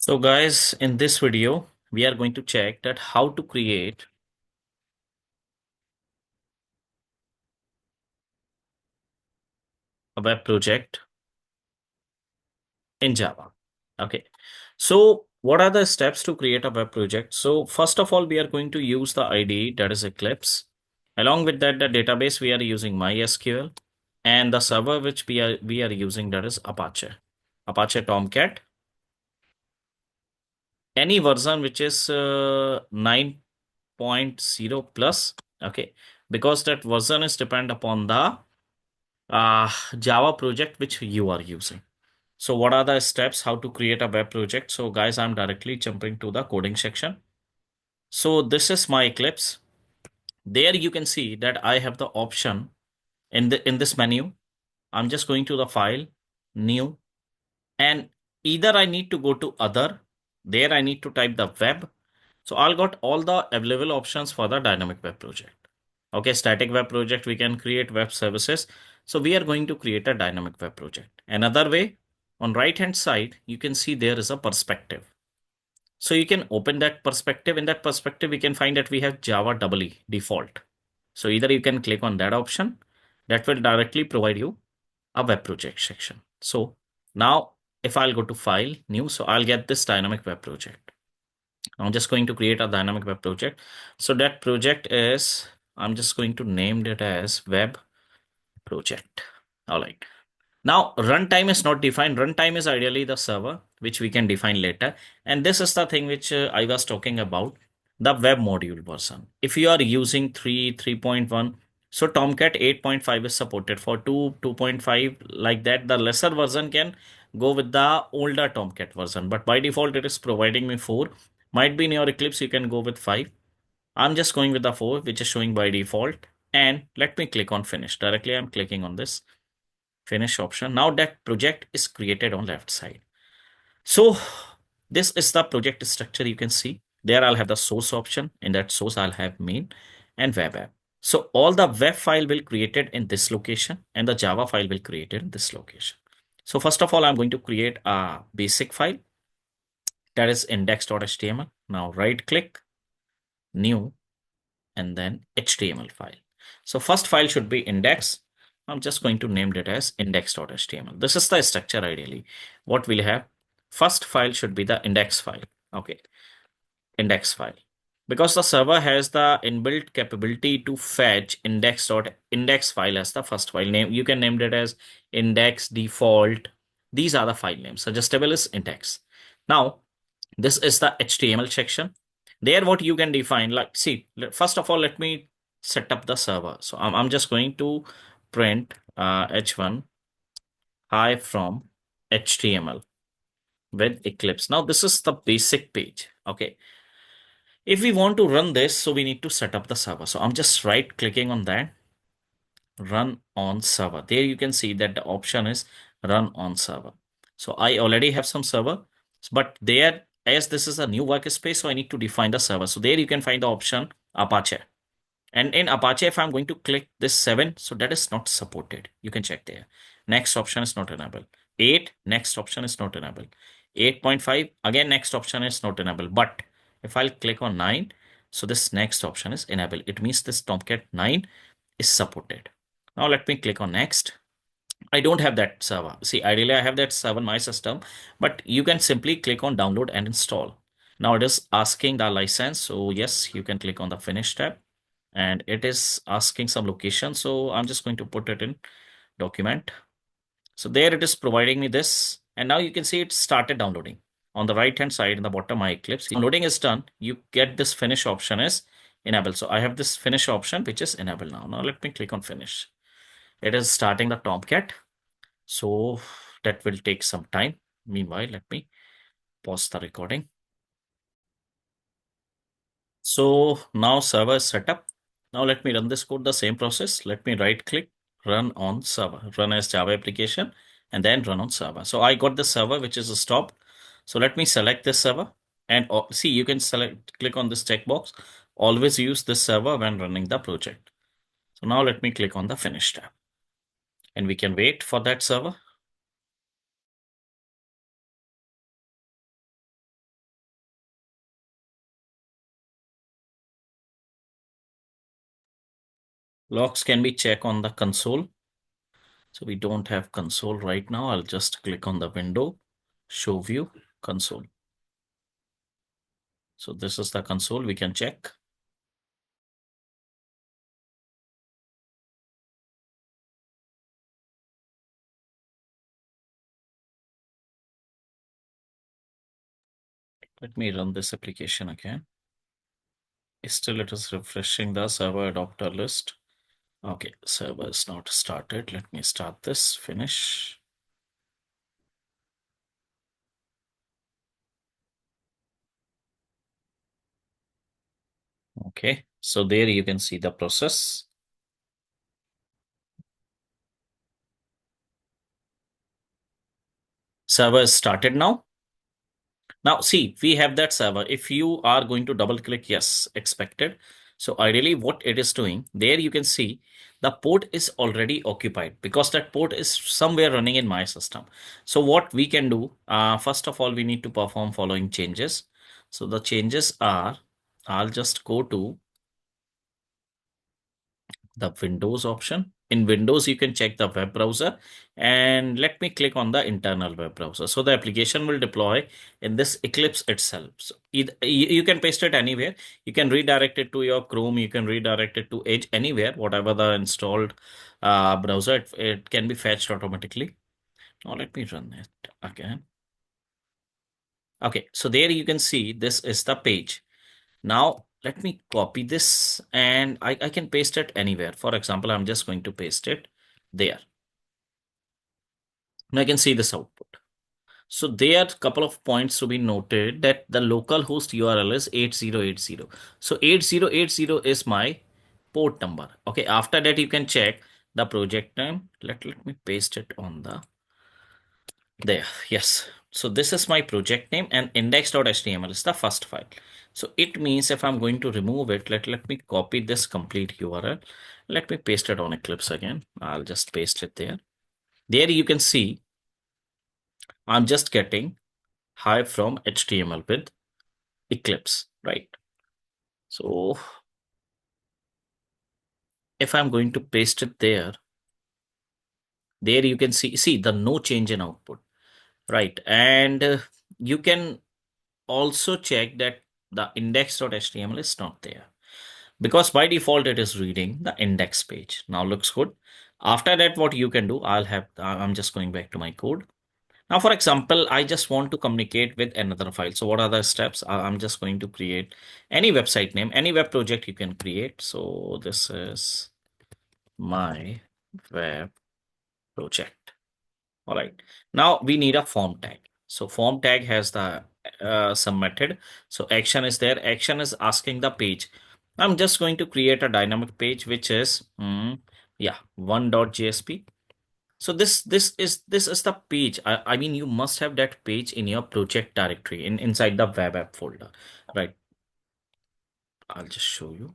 So guys, in this video, we are going to check that how to create a web project in Java. Okay. So what are the steps to create a web project? So first of all, we are going to use the IDE, that is Eclipse. Along with that, the database we are using MySQL, and the server which we are using, that is Apache Tomcat. Any version which is 9.0 plus. Okay, because that version is depend upon the Java project which you are using. So what are the steps how to create a web project? So guys, I'm directly jumping to the coding section. So this is my Eclipse. There you can see that I have the option in this menu. I'm just going to the file, new, and either I need to go to other. There I need to type the web. So I'll got all the available options for the dynamic web project. Okay, static web project, we can create web services. So we are going to create a dynamic web project. Another way, on right hand side, you can see there is a perspective. So you can open that perspective. In that perspective, we can find that we have Java EE default. So either you can click on that option, that will directly provide you a web project section. So now if I'll go to file, new, so I'll get this dynamic web project. I'm just going to create a dynamic web project. So that project is, I'm just going to name it as web project. All right. Now, runtime is not defined. Runtime is ideally the server, which we can define later. And this is the thing which I was talking about, the web module version. If you are using 3.1, so Tomcat 8.5 is supported. For 2.5, like that, the lesser version can go with the older Tomcat version. But by default, it is providing me 4. Might be in your Eclipse, you can go with 5. I'm just going with the 4, which is showing by default. And let me click on finish. Directly, I'm clicking on this finish option. Now that project is created on left side. So this is the project structure. You can see there I'll have the source option. In that source, I'll have main and web app. So all the web file will created in this location and the Java file will created in this location. So first of all, I'm going to create a basic file that is index.html. Now right click, new, and then HTML file. So first file should be index. I'm just going to name it as index.html. This is the structure ideally. What we'll have, first file should be the index file. Okay, index file. Because the server has the inbuilt capability to fetch index.index file as the first file name. You can name it as index default. These are the file names. Suggestible is index. Now, this is the HTML section. There, what you can define, like, see, first of all, let me set up the server. So I'm just going to print h1 hi from HTML with Eclipse. Now, this is the basic page. Okay. If we want to run this, so we need to set up the server. So I'm just right clicking on that, run on server. There you can see that the option is run on server. So I already have some server, but there, as this is a new workspace, so I need to define the server. So there you can find the option Apache. And in Apache, if I'm going to click this 7, so that is not supported. You can check there. Next option is not enabled. 8, next option is not enabled. 8.5, again, next option is not enabled. But if I'll click on 9, so this next option is enabled. It means this Tomcat 9 is supported. Now let me click on next. I don't have that server. See, ideally I have that server in my system, but you can simply click on download and install. Now it is asking the license. So yes, you can click on the finish tab and it is asking some location. So I'm just going to put it in document. So there it is providing me this. And now you can see it started downloading. On the right hand side in the bottom, my Eclipse downloading is done. You get this finish option is enabled. So I have this finish option, which is enabled now. Now let me click on finish. It is starting the Tomcat. So that will take some time. Meanwhile, let me pause the recording. So now server is set up. Now let me run this code, the same process. Let me right click, run on server, run as Java application, and then run on server. So I got the server, which is a stop. So let me select this server and see, you can click on this checkbox. Always use this server when running the project. So now let me click on the finish tab and we can wait for that server. Logs can be checked on the console. So we don't have console right now. I'll just click on the window, show view, console. So this is the console we can check. Let me run this application again. Still, it is refreshing the server adapter list. Okay, server is not started. Let me start this, finish. Okay, so there you can see the process. Server is started now. Now, see, we have that server. If you are going to double click, yes, expected. So ideally what it is doing, there you can see the port is already occupied because that port is somewhere running in my system. So what we can do, first of all, we need to perform following changes. So the changes are, I'll just go to the Windows option. In Windows, you can check the web browser and let me click on the internal web browser. So the application will deploy in this Eclipse itself. So you can paste it anywhere. You can redirect it to your Chrome. You can redirect it to Edge anywhere, whatever the installed browser, it can be fetched automatically. Now let me run it again. Okay, so there you can see this is the page. Now, let me copy this and I can paste it anywhere. For example, I'm just going to paste it there. Now I can see this output. So there are a couple of points to be noted that the local host URL is 8080. So 8080 is my port number. Okay, after that you can check the project name. Let me paste it on the there. Yes. So this is my project name and index.html is the first file. So it means if I'm going to remove it, let me copy this complete URL. Let me paste it on Eclipse again. I'll just paste it there. There you can see I'm just getting hi from HTML with Eclipse, right? So if I'm going to paste it there, there you can see the no change in output, right? And you can also check that the index.html is not there because by default it is reading the index page. Now looks good. After that, what you can do, I'm just going back to my code. Now, for example, I just want to communicate with another file. So what are the steps? I'm just going to create any website name, any web project you can create. So this is my web project. All right. Now we need a form tag. So form tag has the some method. So action is there. Action is asking the page. I'm just going to create a dynamic page, which is yeah, 1.jsp. So this is the page. I mean, you must have that page in your project directory inside the web app folder, right? I'll just show you.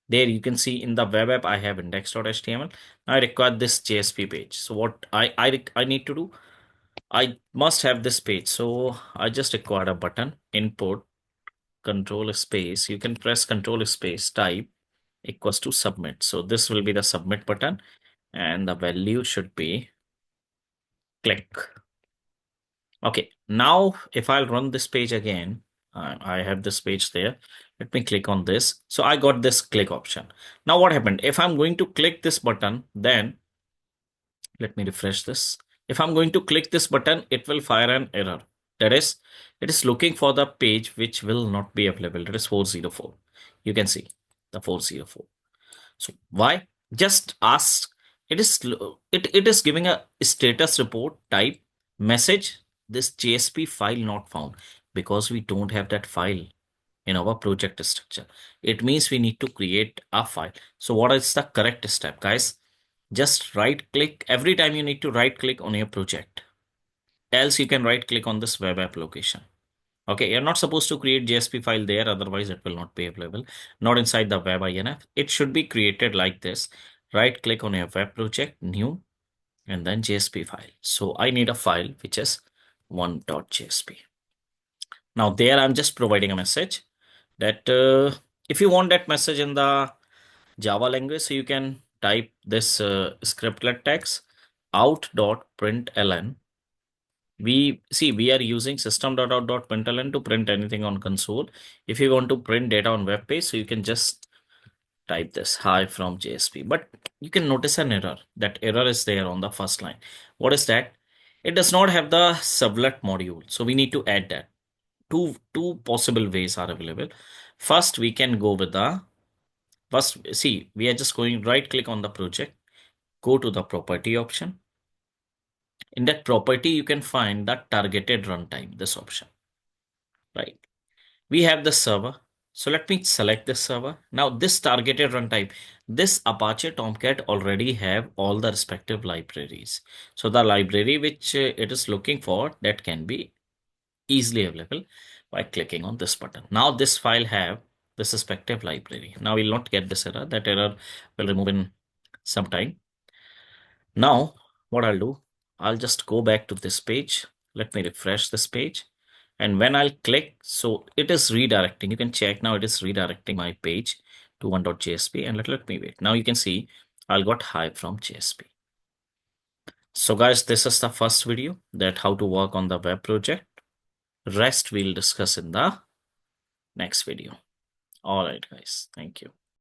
There you can see in the web app I have index.html. I require this JSP page. So what I need to do, I must have this page. So I just require a button, input, control space. You can press control space, type equals to submit. So this will be the submit button and the value should be click. Okay, now if I'll run this page again, I have this page there. Let me click on this. So I got this click option. Now what happened? If I'm going to click this button, then let me refresh this. If I'm going to click this button, it will fire an error. That is, it is looking for the page which will not be available. That is 404. You can see the 404. So why? Just ask. It is giving a status report type message. This JSP file not found because we don't have that file in our project structure. It means we need to create a file. So what is the correct step, guys? Just right click every time you need to right click on your project. Else you can right click on this web app location. Okay, you're not supposed to create JSP file there, otherwise it will not be available. Not inside the web INF. It should be created like this. Right click on your web project, new, and then JSP file. So I need a file which is 1.jsp. Now there I'm just providing a message that if you want that message in the Java language, so you can type this scriptlet text out.println, we are using system.out.println to print anything on console. If you want to print data on web page, so you can just type this hi from JSP. But you can notice an error. That error is there on the first line. What is that? It does not have the sublet module. So we need to add that. Two possible ways are available. First, we can go with the first. See, we are just going right click on the project, go to the property option. In that property, you can find the targeted runtime, this option, right? We have the server. So let me select this server. Now this targeted runtime, this Apache Tomcat already have all the respective libraries. So the library which it is looking for, that can be easily available by clicking on this button. Now this file have this respective library. Now we'll not get this error. That error will remove in some time. Now what I'll do, I'll just go back to this page. Let me refresh this page. And when I'll click, so it is redirecting. You can check now it is redirecting my page to 1.jsp, and let me wait. Now you can see I'll got hi from JSP. So guys, this is the first video that how to work on the web project. Rest we'll discuss in the next video. All right, guys. Thank you.